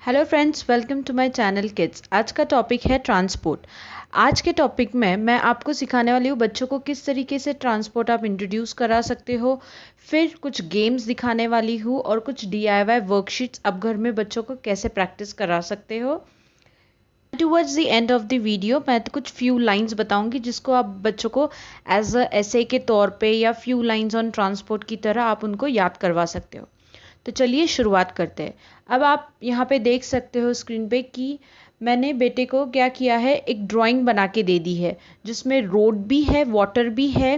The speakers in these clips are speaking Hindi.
Hello friends, welcome to my channel kids. आज का टॉपिक है ट्रांसपोर्ट। आज के टॉपिक में मैं आपको सिखाने वाली हूँ बच्चों को किस तरीके से ट्रांसपोर्ट आप इंट्रोड्यूस करा सकते हो। फिर कुछ गेम्स दिखाने वाली हूँ और कुछ DIY वर्कशीट्स आप घर में बच्चों को कैसे प्रैक्टिस करा सकते हो। Towards the end of the video मैं तो कुछ फ्यू लाइंस बताऊंगी जिसको आप बच्चों को एज अ एसे के तौर पे या फ्यू लाइंस ऑन ट्रांसपोर्ट की तरह आप उनको याद करवा सकते हो। तो चलिए शुरुआत करते हैं। अब आप यहाँ पे देख सकते हो स्क्रीन पे कि मैंने बेटे को क्या किया है, एक ड्राइंग बना के दे दी है जिसमें रोड भी है, वाटर भी है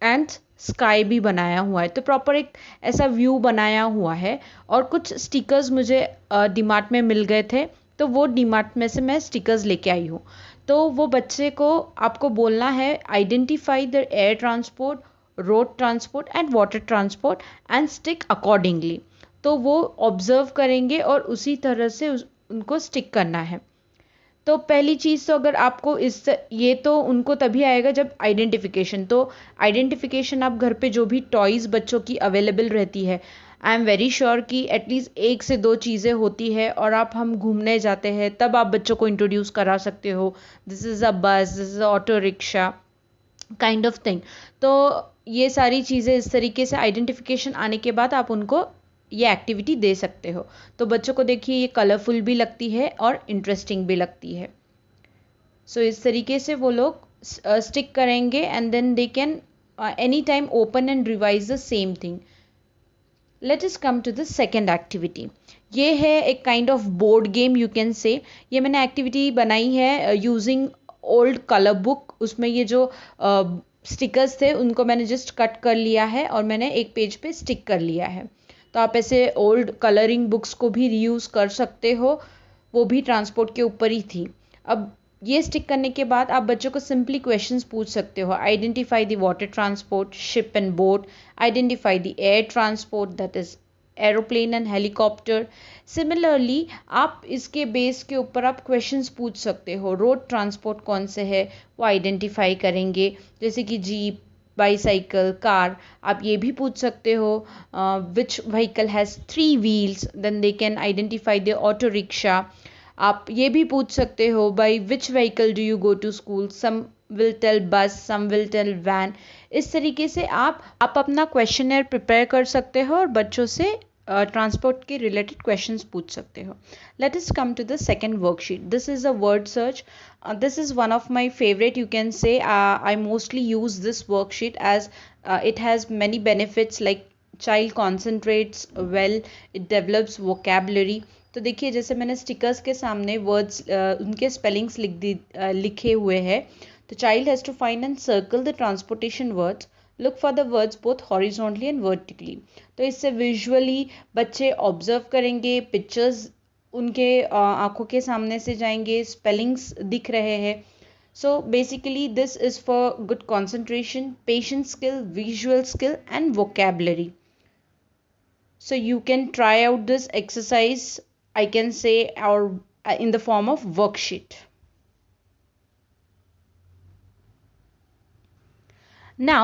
एंड स्काई भी बनाया हुआ है। तो प्रॉपर एक ऐसा व्यू बनाया हुआ है। और कुछ स्टिकर्स मुझे डीमार्ट में मिल गए थे, तो वो डीमार्ट में से मैं स्टिकर्स लेके आई हूँ। तो वो बच्चे को आपको बोलना है identify the air transport, road transport and water transport and stick accordingly. तो वो ऑब्जर्व करेंगे और उसी तरह से उनको स्टिक करना है। तो पहली चीज़ तो अगर आपको ये तो उनको तभी आएगा जब आइडेंटिफिकेशन। तो आइडेंटिफिकेशन आप घर पे जो भी टॉयज़ बच्चों की अवेलेबल रहती है, आई एम वेरी श्योर कि एटलीस्ट 1 से 2 चीज़ें होती है और हम घूमने जाते हैं तब आप बच्चों को इंट्रोड्यूस करा सकते हो। दिस इज़ अ बस, this is a auto rickshaw kind of thing. तो ये सारी चीज़ें इस तरीके से आइडेंटिफिकेशन आने के बाद आप उनको ये एक्टिविटी दे सकते हो। तो बच्चों को देखिए ये कलरफुल भी लगती है और इंटरेस्टिंग भी लगती है। सो इस तरीके से वो लोग स्टिक करेंगे and then they can any time open and revise the same thing. Let us come to the second activity. ये है एक kind of board game you can say. ये मैंने एक्टिविटी बनाई है यूजिंग ओल्ड कलर बुक। उसमें ये जो स्टिकर्स थे उनको मैंने जस्ट कट कर लिया है और मैंने एक पेज पे स्टिक कर लिया है। तो आप ऐसे ओल्ड कलरिंग बुक्स को भी रीयूज़ कर सकते हो, वो भी ट्रांसपोर्ट के ऊपर ही थी। अब ये स्टिक करने के बाद आप बच्चों को सिंपली क्वेश्चंस पूछ सकते हो। Identify the water transport, ship and boat. Identify the air transport, that is aeroplane and helicopter. Similarly आप इसके बेस के ऊपर आप क्वेश्चंस पूछ सकते हो। रोड ट्रांसपोर्ट कौन से है वो आइडेंटिफाई करेंगे, जैसे कि जीप, बाईसाइकिल, कार। आप ये भी पूछ सकते हो which vehicle has 3 wheels, then they can identify the auto rickshaw. आप ये भी पूछ सकते हो by which vehicle do you go to school, some will tell bus, some will tell van. इस तरीके से आप अपना क्वेश्चनर प्रिपेयर कर सकते हो और बच्चों से ट्रांसपोर्ट के रिलेटेड क्वेश्चंस पूछ सकते हो। Let us come to the second worksheet. This is a word search. This is one of my favourite you can say. I mostly use this worksheet as it has many benefits like child concentrates well, it develops vocabulary। तो देखिए जैसे मैंने स्टिकर्स के सामने वर्ड्स उनके स्पेलिंग्स लिखे हुए हैं। तो child has to find and circle the transportation words, look for the words both horizontally and vertically. तो इससे विजुअली बच्चे ऑब्जर्व करेंगे, पिक्चर्स उनके आंखों के सामने से जाएंगे, स्पेलिंग्स दिख रहे हैं। So basically this is for good concentration, patience skill, visual skill and vocabulary. So you can try out this exercise, I can say, or in the form of worksheet. Now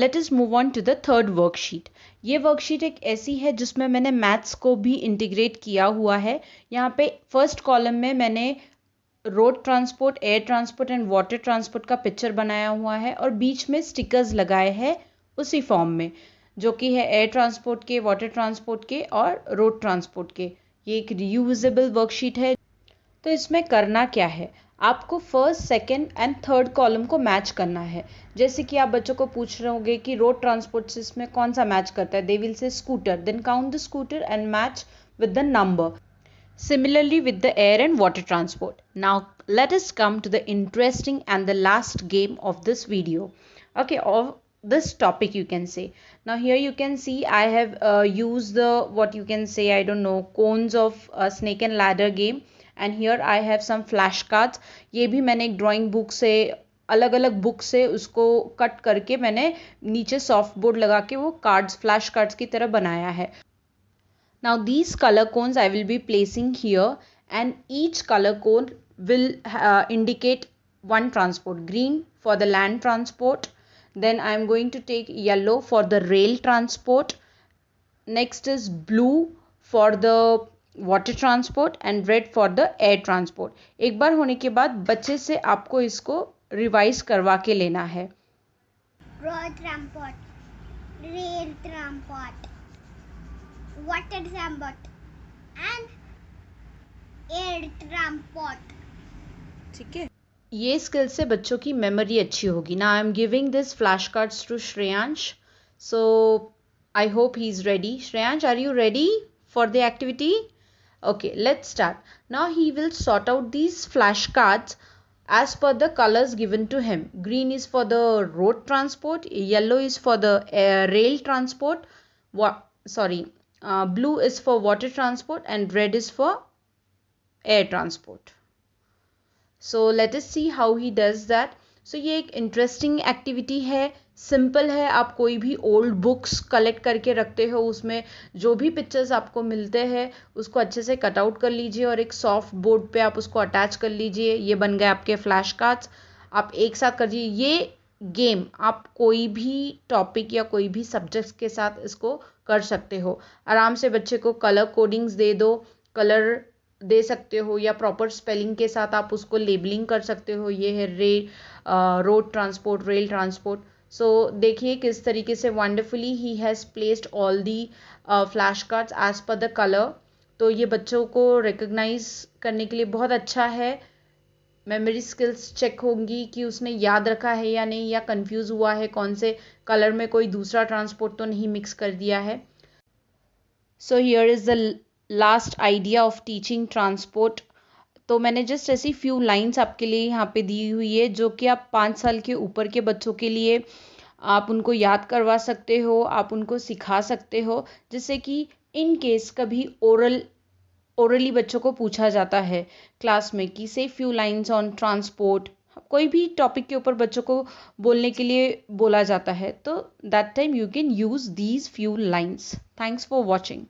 let us move on to the third worksheet. ये वर्कशीट एक ऐसी है जिसमें मैंने मैथ्स को भी इंटीग्रेट किया हुआ है। यहाँ पे फर्स्ट कॉलम में मैंने road transport, air transport and water transport का पिक्चर बनाया हुआ है और बीच में स्टिकर्स लगाए हैं उसी फॉर्म में, जो कि है एयर ट्रांसपोर्ट के, वाटर ट्रांसपोर्ट के और रोड ट्रांसपोर्ट के। ये एक रीयूजेबल वर्कशीट है। तो इसमें करना क्या है, आपको first, second and third column को मैच करना है। जैसे कि आप बच्चों को पूछ रहे होंगे कि रोड ट्रांसपोर्ट से इसमें कौन सा मैच करता है, they will say scooter, then count the scooter and match with the number. Similarly with the air and water transport. Now let us come to the interesting and the last game of this video. Okay, of this topic you can say. Now here you can see I have used the, what you can say, I don't know, cones of snake and ladder game, and here I have some flashcards. ये भी मैंने एक ड्राइंग बुक से, अलग अलग बुक से उसको कट करके मैंने नीचे सॉफ्ट बोर्ड लगा के वो कार्ड्स, फ्लैश कार्ड्स की तरह बनाया है। Now these color cones I will be placing here, and each color cone will indicate one transport. Green for the land transport, then I am going to take yellow for the rail transport, next is blue for the water transport and red for the air transport. एक बार होने के बाद बच्चे से आपको इसको रिवाइज करवा के लेना है। Road transport, rail transport, water transport and air transport. ठीक है, ये स्किल से बच्चों की मेमोरी अच्छी होगी ना। I am giving this flash cards to Shreyansh, so I hope he is ready. Shreyansh, are you ready for the activity? Okay, let's start. Now he will sort out these flashcards as per the colors given to him. Green is for the road transport, yellow is for the rail transport, blue is for water transport and red is for air transport. So let us see how he does that. So ये एक इंटरेस्टिंग एक्टिविटी है, सिंपल है। आप कोई भी ओल्ड बुक्स कलेक्ट करके रखते हो, उसमें जो भी पिक्चर्स आपको मिलते हैं उसको अच्छे से कट आउट कर लीजिए और एक सॉफ्ट बोर्ड पे आप उसको अटैच कर लीजिए। ये बन गए आपके फ्लैश कार्ड्स, आप एक साथ कर दीजिए। ये गेम आप कोई भी टॉपिक या कोई भी सब्जेक्ट्स के साथ इसको कर सकते हो। आराम से बच्चे को कलर कोडिंग्स दे दो, कलर दे सकते हो, या प्रॉपर स्पेलिंग के साथ आप उसको लेबलिंग कर सकते हो। ये है road transport, rail transport. So देखिए किस तरीके से wonderfully he has placed all the flash cards as per the colour. तो ये बच्चों को रिकग्नाइज करने के लिए बहुत अच्छा है। मेमोरी स्किल्स चेक होंगी कि उसने याद रखा है या नहीं, या कंफ्यूज हुआ है कौन से कलर में कोई दूसरा ट्रांसपोर्ट तो नहीं मिक्स कर दिया है। So here is the last idea of teaching transport. तो मैंने जस्ट ऐसी फ्यू लाइंस आपके लिए यहाँ पे दी हुई है जो कि आप 5 साल के ऊपर के बच्चों के लिए आप उनको याद करवा सकते हो, आप उनको सिखा सकते हो, जिससे कि इन केस कभी ओरली बच्चों को पूछा जाता है क्लास में कि से फ्यू लाइंस ऑन ट्रांसपोर्ट, कोई भी टॉपिक के ऊपर बच्चों को बोलने के लिए बोला जाता है, तो that time you can use these few lines. Thanks for watching.